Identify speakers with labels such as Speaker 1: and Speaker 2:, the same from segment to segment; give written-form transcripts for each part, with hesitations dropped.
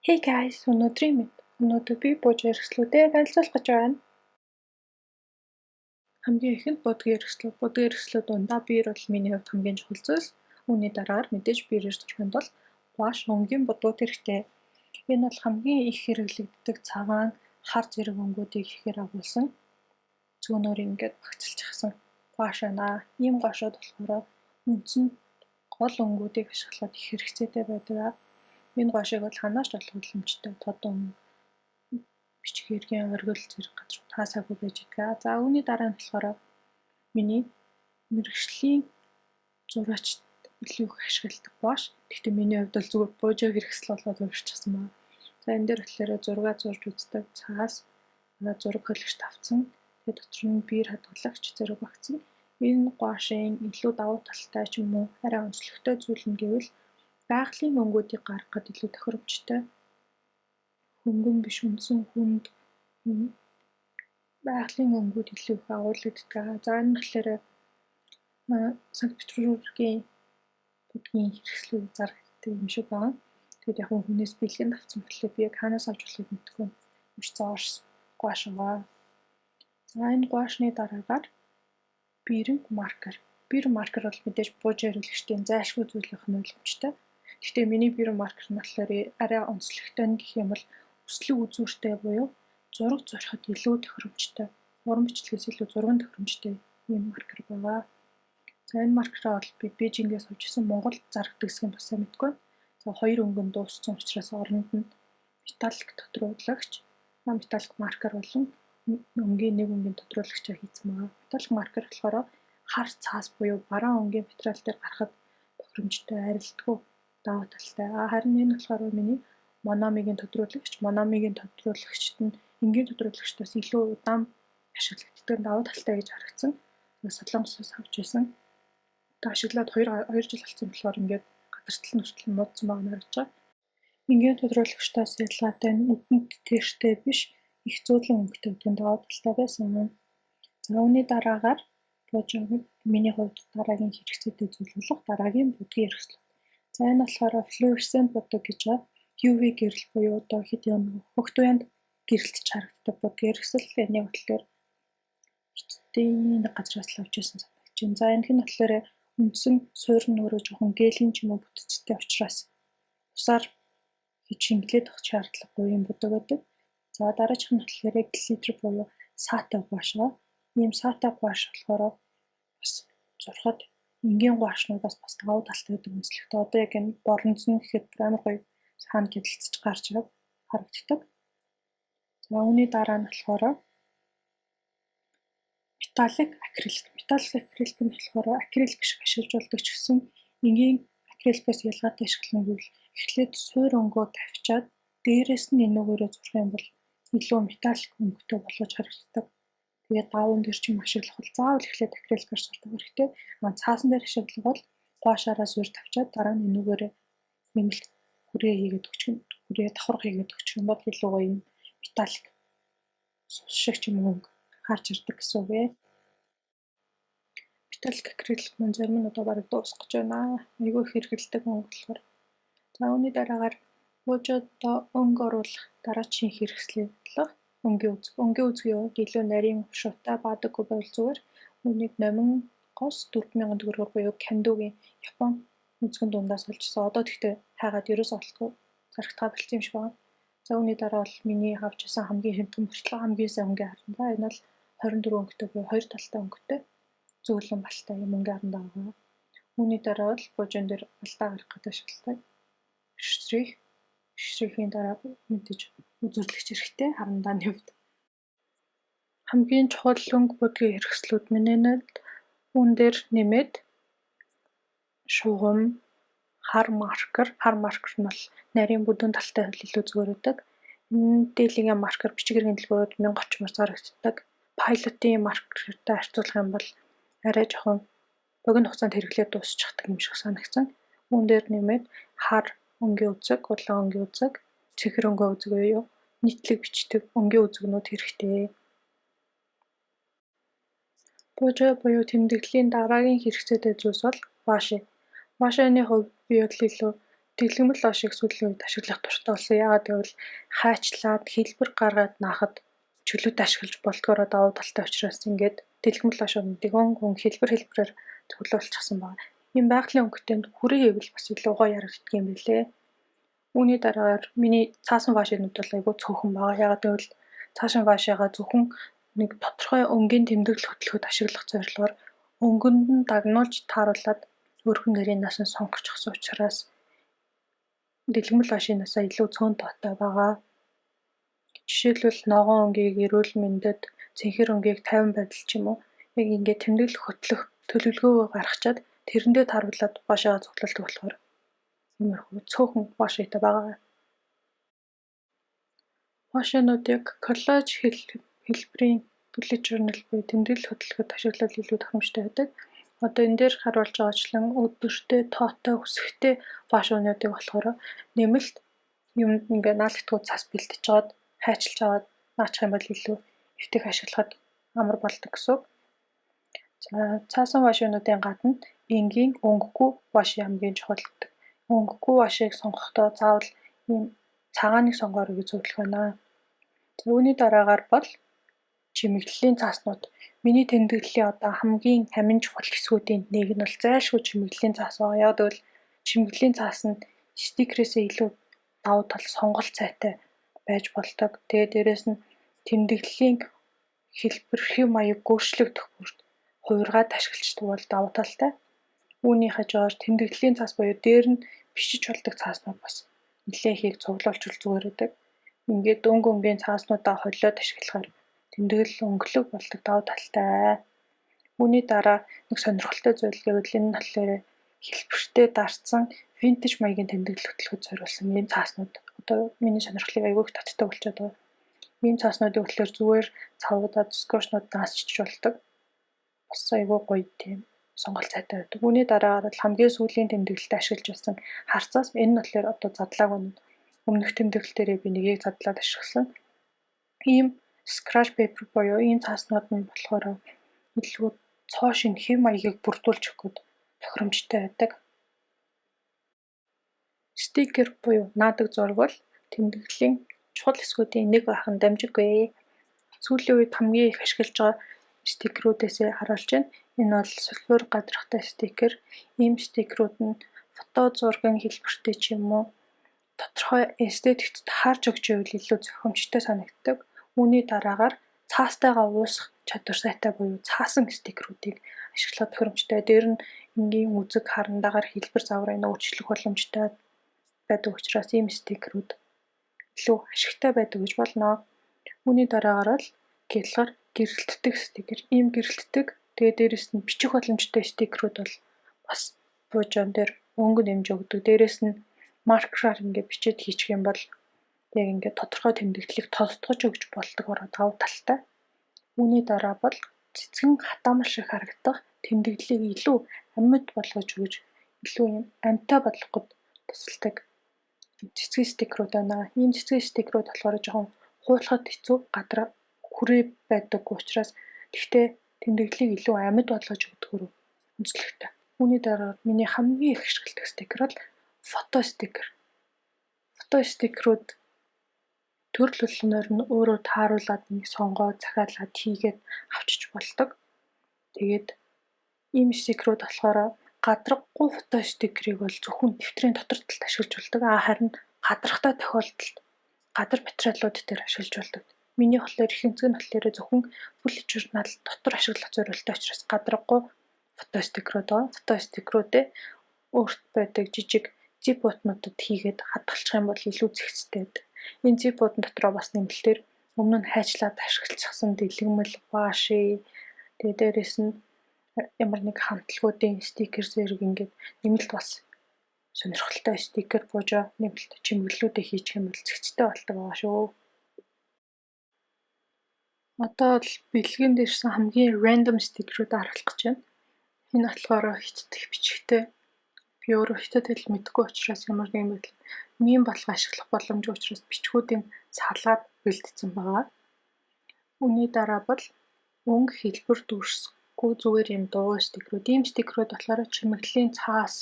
Speaker 1: Hey guys, өнөөдөр би бууж хэрэгслүүдээ танилцуулах гэж байна. Хамгийн ихэнд будгийн хэрэгслүүд дундаа биер бол миний хувьд хамгийн чухал зүйлс. Үүний дараагаар мэдээж биерээр сурахын тулд маш өнгийн будууд хэрэгтэй. Энэ бол хамгийн их хэрэглэгддэг цагаан хар зэрэг өнгүүдийг ихээр агуулсан зүүнөөр ингээд багцалчихсан гуаш байна. Ийм гуашууд болохоор үндсэнд гол өнгүүдийг ашиглаад их хэрэгцээтэй байдаг. Энэ гуашийг бол ханаач болох боломжтой тодон бичих эргийн оргил зэрэг газрууд хаасаагүй байж байгаа. За үүний дараа нь болохоор миний мэрэгжлийн зураач илүү их ашигладаг гуаш. Гэхдээ миний хувьд бол зүгээр буужаа хэрэгсэл болоод өөрчлөсөн байна. За энэ дээр болохоор зураг зурж үздэг цаас, зураг хөлөгч тавцсан. Тэгээд дотор нь биер хадгалагч зэрэг багцсан. Энэ гуашийн илүү давуу талтай ч юм уу арай онцлогтой зүйл нь гэвэл байгалийн өнгүүдийг гаргахад илүү тохиромжтой. Хөнгөн биш үндсэн хүнд байгалийн өнгүүд илүү их агуулдаг. За энэ болохоор Санкт Петербургийн будгийн хэрэгслүүд зарагддаг юм шиг байна. Тэгэд яг хүнээс бэлгэн авсан болохоор би яг хаанаас авч болохыг мэдэхгүй. Урьдчилан гуаш байгаа. За энэ гуашны дараагаар бирэн маркер. Бирэн маркер бол мэдээж бууж хэрэглэгчдийн зайлшгүй зүйлийнх нь ойлгомжтой. Гэхдээ миний бирэн маркер нь болохоор арай онцлогтой нь гэх юм бол өслөг үзүүртэй буюу зураг зурхад илүү тохиромжтой. Уран бичлэгээс илүү зурган тохиромжтой юм маркер байгаа. За энэ маркераа бол би Бээжингээс авч ирсэн. Монголд зарагддаг гэсэн басаа мэдгүй. За хоёр өнгөнд дууссан учраас оронд нь металлик тодруулагч, металлик маркер болон өнгийн нэг өнгийн тодруулагчаар хийсэн байгаа. Металлик маркер болохоор хар цаас буюу бараан өнгийн материал дээр гарахад тохиромжтой арилдаггүй давуу талтай. Харин энэ болохоор миний Монамигийн тодруулагч. Монамигийн тодруулагчт нь энгийн тодруулагчдаас илүү удаан ашиглагддаг давуу талтай гэж харагдсан. Солонгосоос авч ирсэн. Ашиглаад 2 жил болсон болохоор ингээд гадарчл нь хүртэл муудсан байгаа нь харагдаж байгаа. Энгийн тодруулагчдаас ялгаатай нь үдэнд тэртэй биш их зөөлөн өнгөтэй гэдэг давуу талтай байсан. За үүний дараагаар буужааг миний хувьд дараагийн хэрэгцээтэй зүйл болох дараагийн будгийн хэрэгслүүд. За энэ болохоор fluorescent будаг гэж байгаа. UV гэрэл буюу одоо хэдийн хөгт уянд гэрэлтж харагддаг будгийн хэрэгсэл. Энийг болохоор энэ газраас л авч ирсэн санагдаж байна. За энэ нь болохоор үндсэн суур нь өөрөө жоохон гелийн ч юм уу бүтцтэй учраас усаар хийж шингэлээд авах шаардлагагүй юм будаг байдаг. За дараачих нь болохоор глиттер буюу сата гуаш байгаа. Ийм сата гуаш болохоор бас зурхад энгийн гуашнуудаас бас давуу талтай байдаг үнэлэхтэй. Одоо яг энэ боронз нь гэхэд амар гоё хаана гэдэлцэж гарч ирээд харагддаг. За үүний дараа нь болохоор металлик акрилик. Металлик акрилик нь болохоор акрилик шиг ашиглаж болдог ч гэсэн энгийн акриликээс ялгаатай ашиглах нь гэвэл эхлээд суур өнгөө тавьчаад дээрээс нь энүүгээрээ зурх юм бол илүү металлик өнгөтэй болгож харагддаг. Тэгээд даавн дээр ч юм ашиглах бол заавал эхлээд акриликаар сурдаг хэрэгтэй. Цаасан дээр ашиглах бол гуашаараа суур тавьчаад дараа нь энүүгээрээ нэмэлт хүрээ хийгээд өгчих юм. Хүрээ давхар хийгээд өгчих юм бол илүү гоё юм металлик сус шиг ч юм өнгө харж ирдэг гэсэн үг ээ. Металлик акрилик маань зарим нь одоо бараг дуусах гэж байна. Айгүй их хэрэгэлдэг өнгө болохоор. За үүний дараагаар буужаадаа өнгө оруулах дараагийн хэрэгслээ болох өнгийн үзэг. Өнгийн үзгийн хувьд илүү нарийн шуутай баадаггүй байвал зүгээр үүнийг номингоос 4,000 төгрөгөөр буюу Кандогийн Япон үзэгэн дундаас олжсэн. Одоо тэгтээ хайгаад ерөөсөө олохгүй зарагдгаа болцсон юм шиг байна. За үүний дараа бол миний авч ирсэн хамгийн хямдхан мөртлөө хамгийн сайн өнгийн харандаа. Энэ бол 24 өнгөтэй буюу хоёр талтай өнгөтэй зөөлөн балтай юм өнгийн харандаа байгаа. Үүний дараа бол буужаан дээр алдаа гарах гэдэг ашигладаг. Шрифийн дараа мэдээж үзүүлэгч хэрэгтэй харандааны хувьд. Хамгийн чухал өнгө будгийн хэрэгслүүд минь үүн дээр нэмээд шугам, хар маркер нь бол нарийн бүдүүн талтай илүү зүгээр байдаг. Энэ дээлгийн маркер бичиг иргэн дэлгүүрүүд 1030-аар зарагддаг. Пайлотын маркертай харьцуулах юм бол арай жоохон богино хугацаанд хэрэглээд дуусчихдаг юм шиг санагдсан. Үүн дээр нэмээд хар өнгийн үзэг, улаан өнгийн үзэг, цэхэр өнгийн үзэг буюу нийтлэг бичдэг өнгийн үзэгнүүд хэрэгтэй. Буужаа буюу тэмдэглэлийн дараагийн хэрэгцээтэй зүйлс бол ваши. Вашины хувьд би бол илүү Дэлгэмэл ошийг сүүлийн үед ашиглах туртай болсон. Яагаад гэвэл хайчлаад хэлбэр гаргаад наахад чөлөөт ашиглаж болдгоороо давуу талтай учраас ингээд дэлгэмэл ошуудыг өнгө хэлбэрээр цуглуулчихсан байна. Ийм байгалийн өнгөтэнд хүрээ хийвэл бас илүү гоё ярагддаг юм билээ. Үүний дараагаар миний цаасан вашинууд бол айгүй цөөхөн байгаа. Яагаад гэвэл цаашин вашигаа зөвхөн нэг тодорхой өнгийн тэмдэглэл хөтлөхөд ашиглах зорилгоор өнгөнд нь дагнуулж тааруулаад өөрхөн нэрийнээс нь сонгочихсон учраас дэлгэмэл вашинаасаа илүү цөөн тоотой байгаа. Жишээлбэл ногоон өнгийг эрүүл мэндэд, цэнхэр өнгийг тайван байдал ч юм уу яг ингээд тэмдэглэл хөтлөх төлөвлөгөөгөө гаргачаад тэрэндээ тааруулаад вашигаа цуглуулдаг болохоор иймэрхүү цөөхөн вашитай байгаа. Вашинуудыг коллаж хэлбэрийн bullet journal буюу тэмдэглэл хөтлөхөд ашиглал илүү тохиромжтой байдаг. Одоо энэ дээр харуулж байгаачлан өдөртэй, тоотой, үсгтэй вашиунуудыг болохоор нэмэлт юмд ингээ наалдтгууд цас бэлтэж жаад хайчилж аваад наачих юм бол илүү эвтэх ашиглахад амар болдог гэсэн. За цаасан вашиунуудын гадна энгийн өнгөгүй ваши хамгийн чухал гэдэг. Өнгөгүй вашиг сонгохдоо заавал ийм цагааныг сонгоорой гэж зөвлөх байна. Үүний дараагаар бол чимэглэлийн цааснууд. Миний тэмдэглэлийн одоо хамгийн амин чухал хэсгүүдийн нэг нь бол зайлшгүй чимэглэлийн цаас байгаа. Яг гэвэл чимэглэлийн цаас нь стикерээсээ илүү давуу тал сонголт сайтай байж болдог. Тэгээд дээрэс нь тэмдэглэлийн хэлбэр хэв маяг өөрчлөгдөх бүрт хувиргаад ашиглаждаг бол давуу талтай. Үүний хажуугаар тэмдэглэлийн цаас буюу дээр нь бичиж болдог цааснууд бас нэлээд ихийг цуглуулж зүгээр байдаг. Ингээд өнгийн цааснуудаа холиод ашиглахаар тэмдэглэл өнгөлөг болдог давуу талтай. Үүний дараа нэг сонирхолтой зүйл гэвэл энэ нь болохоор хэлбэртэй дарцсан винтэж маягийн тэмдэглэл хөтлөхөд зориулсан ийм цааснууд. Одоо миний сонирхлыг аягүй их татдаг болчиход байгаа. Ийм цааснуудыг болохоор зүгээр цавуудад скотчнууд даасчиж болдог. Бас аягүй гоё тийм сонголт сайтай байдаг. Үүний дараагаар бол хамгийн сүүлийн тэмдэглэлд ашиглаж байсан харцаас энэ нь болохоор одоо задлааг өмнөх тэмдэглэлээрээ би нэгийг задлаад ашигласан. Ийм scratch paper буюу ийм цааснууд нь болохоор илүү цоо шин хэв маягийг бүрдүүлж өгөхөд тохиромжтой байдаг. Стикер буюу наадаг зураг бол тэмдэглэлийн чухал хэсгүүдийн нэг байхын дамжиггүй. Сүүлийн үед хамгийн их ашиглаж байгаа стикерүүдээс харуулж байна. Энэ бол сульфур гадаргатай стикер. Ийм стикерүүд нь фото зургийн хэлбэртэй ч юм уу тодорхой эстетикт таарч өгч ивэл илүү зохимжтой санагддаг. Үүний дараагаар цаастайгаа уусах чадвар сайтай буюу цаасан стикерүүдийг ашиглах тохиромжтой. Дээр нь энгийн үзэг харандагаар хэлбэр загварыг өөрчлөх боломжтой байдаг учраас ийм стикерүүд илүү ашигтай байдаг гэж болно. Үүний дараагаар л гялгаар гэрэлтдэг стикер. Ийм гэрэлтдэг тэгээд дээрэс нь бичих боломжтой стикерүүд бол бас буужаан дээр өнгө нэмж өгдөг. Дээрэс нь маркераар ингээд бичиж хийчих юм бол яг ингээд тодорхой тэмдэглэлийг тодтогч өгч болдог ороо давуу талтай. Үүний дараа бол цэцгэн хатаамар шиг харагдах тэмдэглэлийг илүү амьд болгож өгч илүү юм амьтаа болгоход тусалдаг цэцгийн стикерүүд байна. Ийм цэцгийн стикерүүд болохоор жоохон хуучлахад хэцүү гадар хүрээ байдаг учраас тэгтээ тэмдэглэлийг илүү амьд болгож өгдөгөөр үзлэгтэй. Үүний дараа миний хамгийн их ашигладаг стикер бол фото стикер. Фото стикерүүд төрөл болгоноор нь өөрөө тааруулаад нэг сонгоод захиалаад хийгээд авчиж болдог. Тэгээд ийм стикерүүд болохоор гадаргагүй фото стикерийг бол зөвхөн дэвтрийн дотор талд ашиглаж болдог. Харин гадаргатай тохиолдолд гадар материалууд дээр ашиглаж болдог. Миний болохоор ихэнх нь болохоор зөвхөн bullet journal дотор ашиглах зорилготой учраас гадаргагүй фото стикерүүд байгаа. Фото стикерүүдээ өөрт байдаг жижиг zip бутнуудад хийгээд хадгалчих юм бол илүү зэгцтэй байдаг. Энэ zip бутан дотроо бас нэмэлтээр өмнө нь хайчлаад ашиглацсан дэлгэмэл, ваши, тэгээд дээрэс нь ямар нэг хамтлагуудын стикер зэрэг ингээд нэмэлт бас сонирхолтой стикер буужаа нэмэлт чимэглэлүүдээ хийчих юм бол зэгцтэй болдог байгаа шүү. Одоо л бэлгэн дээрсэн хамгийн random стикерүүд харуулах гэж байна. Энэ болохоор хятадх бичгтэй. Би өөрөө хятад хэл мэдгүй учраас ямар нэгэн байдлаар мем болгон ашиглах боломжгүй учраас бичгүүдийн салгаад бэлдсэн байгаа. Үүний дараа бол өнгө хэлбэр дүрсгүй зүгээр юм дуу стикерүүд. Ийм стикерүүд болохоор чимэглэлийн цаас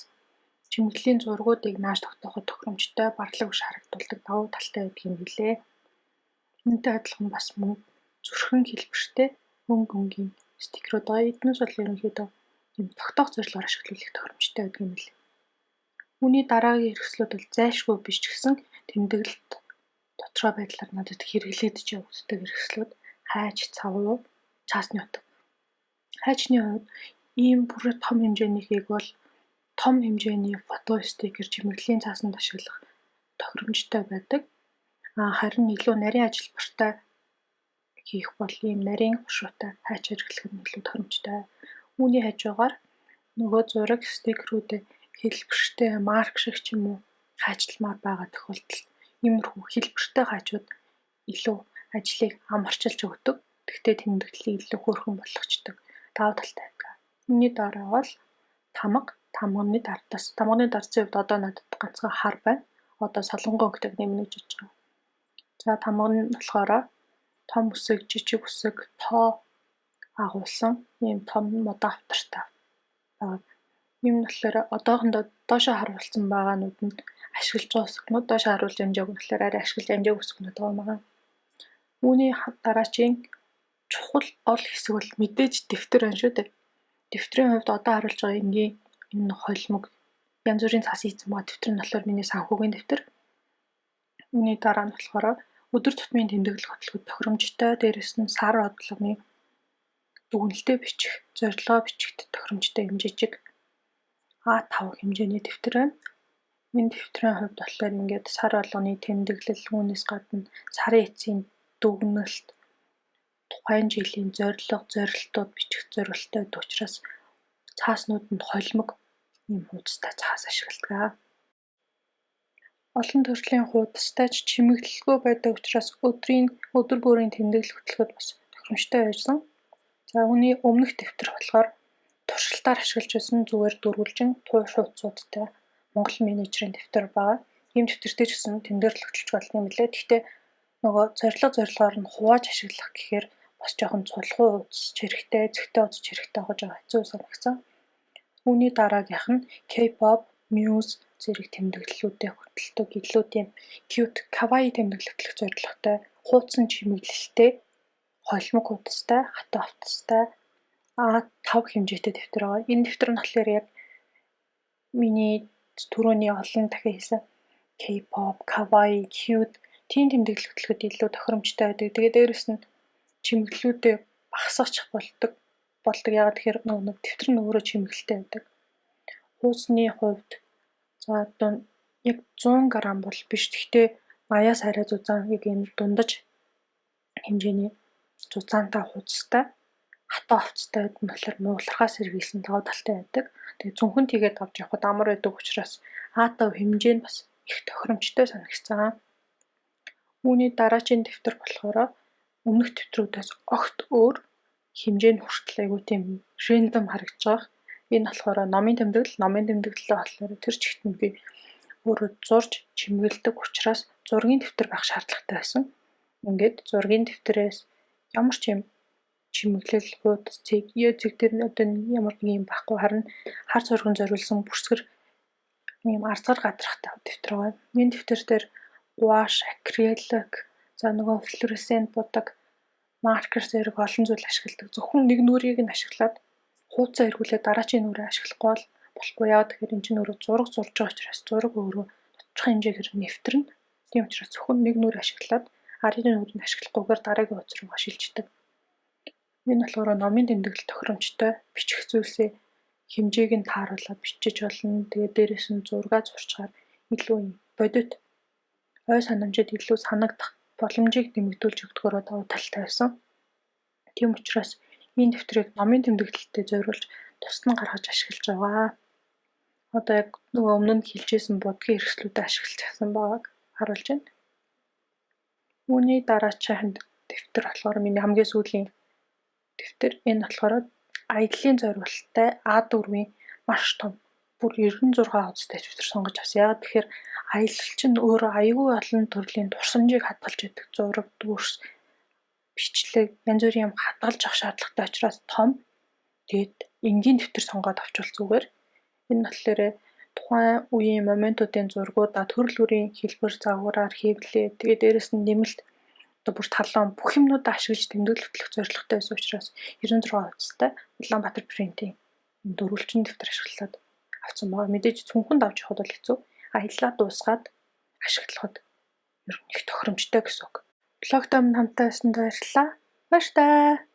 Speaker 1: чимэглэлийн зургуудыг нааш тогтооход тохиромжтой барлаг биш харагдуулдаг давуу талтай байдаг юм билээ. Үүнтэй адилхан бас мөн зүрхэн хэлбэртэй хөнгө өнгийн стикерүүд байгаа. Эднээс бол ерөнхийдөө юм тогтоох зорилгоор ашиглуулах тохиромжтой байдаг юм билээ. Үүний дараагийн хэрэгслүүд бол зайлшгүй биш ч гэсэн тэмдэглэлт дотроо байдлаар надад хэрэглэгдэж явагддаг хэрэгслүүд хайж, цавуу, цаасны утга. Хайчны хувьд ийм бүр том хэмжээнийхийг бол том хэмжээний фото стикер чимэглэлийн цаасанд ашиглах тохиромжтой байдаг. Харин илүү нарийн ажилбартай хийх бол ийм нарийн хушуутай хайч хэрэглэх нь илүү тохиромжтой. Үүний хажуугаар нөгөө зураг стикерүүдэд хэлбэртэй марк шиг ч юм уу хайчламаар байгаа тохиолдолд иймэрхүү хэлбэртэй хайчууд илүү ажлыг амарчилж өгдөг. Тэгтээ тэмдэглэлийг илүү хөөрхөн болгочдөг. Давуу талтай байдаг. Үүний дараа бол тамганы дардсан хувьд одоо надад ганцхан хар байна. Одоо солонгон өнгөтэйг нэмнэ гэж бодож байгаа. За тамга нь болохоор том үсэг, жижиг үсэг, тоо агуулсан ийм том модон автартай байгаа. Ийм нь болохоор одоохондоо доошоо харуулсан байгаанууд нь ашиглаж байгаа үсгнүүд, доошоо харуулж амжаагүй нь болохоор арай ашиглаж амжаагүй үсгнүүд байгаа. Үүний дараачийн чухал гол хэсэг бол мэдээж дэвтэр байна шүү дээ. Дэвтрийн хувьд одоо харуулж байгаа энгийн энэ холимог янз бүрийн цаас хийсэн байгаа дэвтэр нь болохоор миний санхүүгийн дэвтэр. Үүний дараа нь болохоор өдөр тутмын тэмдэглэл хөтөлбөрт тохиромжтой, дээрэс нь сар бодлогын дүгнэлтэд бичих, зорилгоо бичихд тохиромжтой юм жижиг А5 хэмжээний дэвтэр байна. Энэ дэвтрийн хувьд болохоор ингээд сар болгоны тэмдэглэл, үүнээс гадна сарын эцсийн дүгнэлт, тухайн жилийн зорилго, зорилтууд бичих зорилттой байдаг учраас цааснууд нь холимог ийм хуудастай цаас ашигладаг. Олон төрлийн хуудастай ч чимэглэлгүй байдаг учраас өдөр бүрийн тэмдэглэл хөтөлбөрт бас тохиромжтой байсан. За үүний өмнөх дэвтэр болохоор туршилтаар ашиглаж байсан зүгээр дөрвөлжин тууш хуудасуудтай Монгол менежерийн дэвтэр байгаа. Ийм дэвтэртэй ч гэсэн тэмдэглэл хөтөлж болно юм лээ. Гэхдээ нөгөө зорилгоор нь хувааж ашиглах гэхээр бас жоохон цулхуу үзэж хэрэгтэй, зөгтэй үзэж хэрэгтэй гэж байгаа хэцүү санагдсан. Үүний дараагийнх нь K-pop, Muse зэрэг тэмдэглэлүүдэд хөтэлдэг илүү тийм cute, kawaii тэмдэглэл хөтлөх зорилготой хуудсан чимэглэлтэй холимог хуудастай, хатуу автастай А5 хэмжээтэй дэвтэр байгаа. Энэ дэвтэр нь болохоор яг миний түрүүний олон дахин хэлсэн K-pop, kawaii, cute тийм тэмдэглэл хөтлөхөд илүү тохиромжтой байдаг. Тэгээд дээрэс нь чимэглэлүүдээ багасгачих болдог. Яагаад тэгэхээр нэг дэвтэр нь өөрөө чимэглэлтэй байдаг. Хуудасны хувьд за одоо яг 100 г бол биш. Гэхдээ 80-аас арай зузаан яг юм дундаж хэмжээний зузаантай хуудастай хатуу автастай байдаг нь болохоор нуулахаас сэргийлсэн давуу талтай байдаг. Тэгээд зөвхөн тэгээд авч явахад амар байдаг учраас А5 хэмжээ нь бас их тохиромжтой санагдсан. Үүний дараачийн дэвтэр болохоор өмнөх дэвтрүүдээс огт өөр хэмжээнд хүртэл айгүй тийм рэндом харагдаж байгаа. Энэ болохоор номын тэмдэглэлээ болохоор тэр чигт нь би өөрөө зурж чимгэлдэг учраас зургийн дэвтэр байх шаардлагатай байсан. Ингээд зургийн дэвтрээс ямар ч юм чимэглэл хуудас цэг дээр одоо ямар нэг юм байхгүй харин хар зурган зориулсан бүрсгэр ийм арцгар гадрахтай дэвтэр байгаа. Энэ дэвтэр дээр гуаш, акрилик, за нөгөө флуоресцент будаг маркер зэрэг олон зүйл ашигладаг. Зөвхөн нэг нүрийг нь ашиглаад хуудасаа эргүүлээд дараачийн нүрээ ашиглахгүй болохгүй. Яагаад тэгэхээр энэ чинь өөрөө зураг зурж байгаа учраас зураг өөрөө тодорхой хэмжээгээр нэвтрэнэ. Тийм учраас зөвхөн нэг нүрээ ашиглаад арын нүрийг ашиглахгүйгээр дараагийн хуудас руу шилждэг. Энэ болохоор номын тэмдэглэл тохиромжтой бичих зүйлсээ хэмжээг нь тааруулаад бичиж болно. Тэгээд дээрээс нь зураг зурчаар илүү бодит ой санамжид илүү санагдах боломжийг нэмэгдүүлж өгдөгөөрөө давуу талтай байсан. Тийм учраас энэ дэвтрийг номын тэмдэглэлтэд зориулж тусад нь гаргаж ашиглаж байгаа. Одоо яг нөгөө өмнө нь хэлжсэн будгийн хэрэгслүүдэд ашигласан байгааг харуулж байна. Үүний дараагийн дэвтэр болохоор миний хамгийн сүүлийн дэвтэр. Энэ болохоор аяллаа зориулттай А4-ийн маш том бүр 96 хуудастай дэвтэр сонгож авсан. Яагаад тэгэхээр аялалч нь өөрөө аюулгүй олон төрлийн дурсамжийг хадгалж байдаг. Зураг, дүрс, бичлэг, янз бүрийн юм хадгалж авах шаардлагатай учраас том. Тэгээд энгийн дэвтэр сонгоод авчвал зүгээр. Энэ болохоор тухайн үеийн моментуудын зургуудаа төрөл бүрийн хэлбэр загвараар хэвлээ. Тэгээд дээрэс нь нэмэлт одоо бүр талон бүх юмнуудаа ашиглаж тэмдэглэлтлэх зорилготой байсан учраас 96 хувцастай Улаанбаатар принтийн дөрвөлжин дэвтэр ашиглаад авсан байгаа. Мэдээж цүнхэнд авч явахд бол хэцүү. Аяллаа дуусгаад ашиглахад ер нь их тохиромжтой гэсэн үг. Блогтой минь хамтаа байсанд баярлалаа. Баяр таа.